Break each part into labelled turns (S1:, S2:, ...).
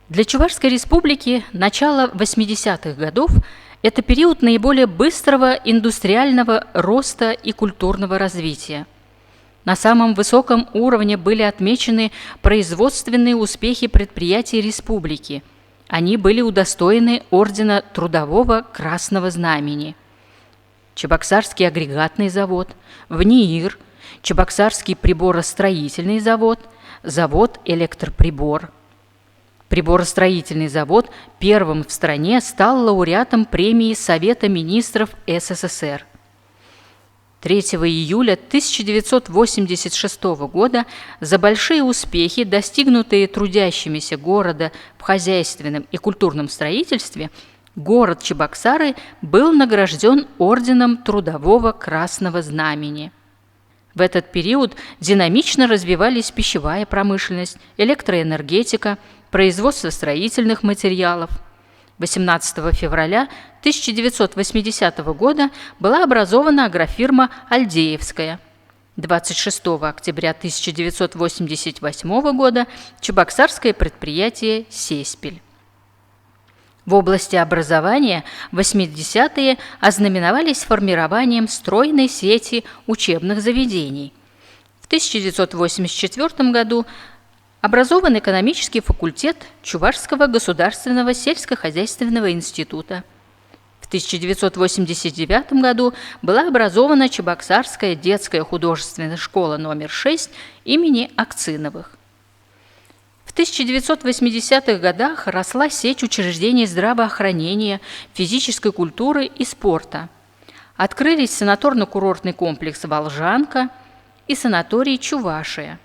S1: Для Чувашской республики начало 80-х годов – это период наиболее быстрого индустриального роста и культурного развития. На самом высоком уровне были отмечены производственные успехи предприятий республики. Они были удостоены ордена Трудового Красного Знамени. Чебоксарский агрегатный завод, ВНИИР, Чебоксарский приборостроительный завод, завод «Электроприбор». Приборостроительный завод первым в стране стал лауреатом премии Совета министров СССР. 3 июля 1986 года за большие успехи, достигнутые трудящимися города в хозяйственном и культурном строительстве, город Чебоксары был награжден орденом Трудового Красного Знамени. В этот период динамично развивались пищевая промышленность, электроэнергетика, производство строительных материалов. 18 февраля 1980 года была образована агрофирма «Альдеевская». 26 октября 1988 года чебоксарское предприятие «Сеспель». В области образования 80-е ознаменовались формированием стройной сети учебных заведений. В 1984 году образован экономический факультет Чувашского государственного сельскохозяйственного института. В 1989 году была образована Чебоксарская детская художественная школа номер 6 имени Акциновых. В 1980-х годах росла сеть учреждений здравоохранения, физической культуры и спорта. Открылись санаторно-курортный комплекс «Волжанка» и санаторий «Чувашия».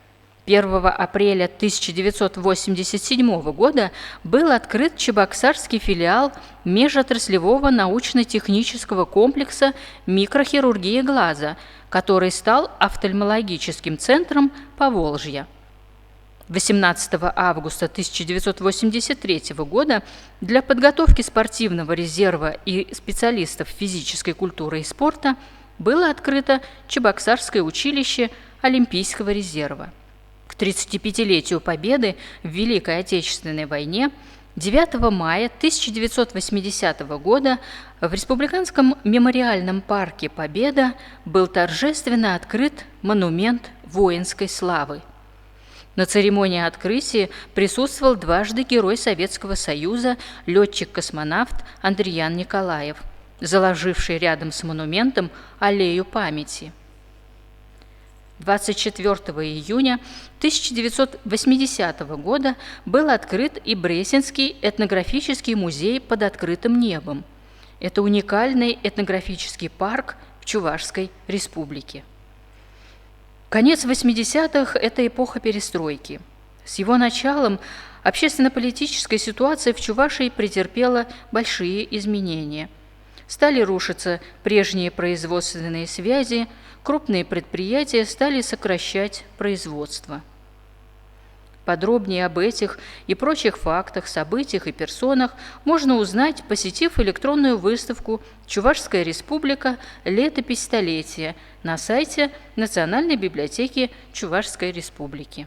S1: 1 апреля 1987 года был открыт Чебоксарский филиал межотраслевого научно-технического комплекса микрохирургии глаза, который стал офтальмологическим центром Поволжья. 18 августа 1983 года для подготовки спортивного резерва и специалистов физической культуры и спорта было открыто Чебоксарское училище Олимпийского резерва. К 35-летию Победы в Великой Отечественной войне 9 мая 1980 года в Республиканском мемориальном парке «Победа» был торжественно открыт монумент воинской славы. На церемонии открытия присутствовал дважды Герой Советского Союза, летчик-космонавт Андриян Николаев, заложивший рядом с монументом аллею памяти. 24 июня 1980 года был открыт и Бресенский этнографический музей под открытым небом. Это уникальный этнографический парк в Чувашской республике. Конец 80-х – это эпоха перестройки. С его началом общественно-политическая ситуация в Чувашии претерпела большие изменения. Стали рушиться прежние производственные связи, крупные предприятия стали сокращать производство. Подробнее об этих и прочих фактах, событиях и персонах можно узнать, посетив электронную выставку «Чувашская республика. Летопись столетия» на сайте Национальной библиотеки Чувашской республики.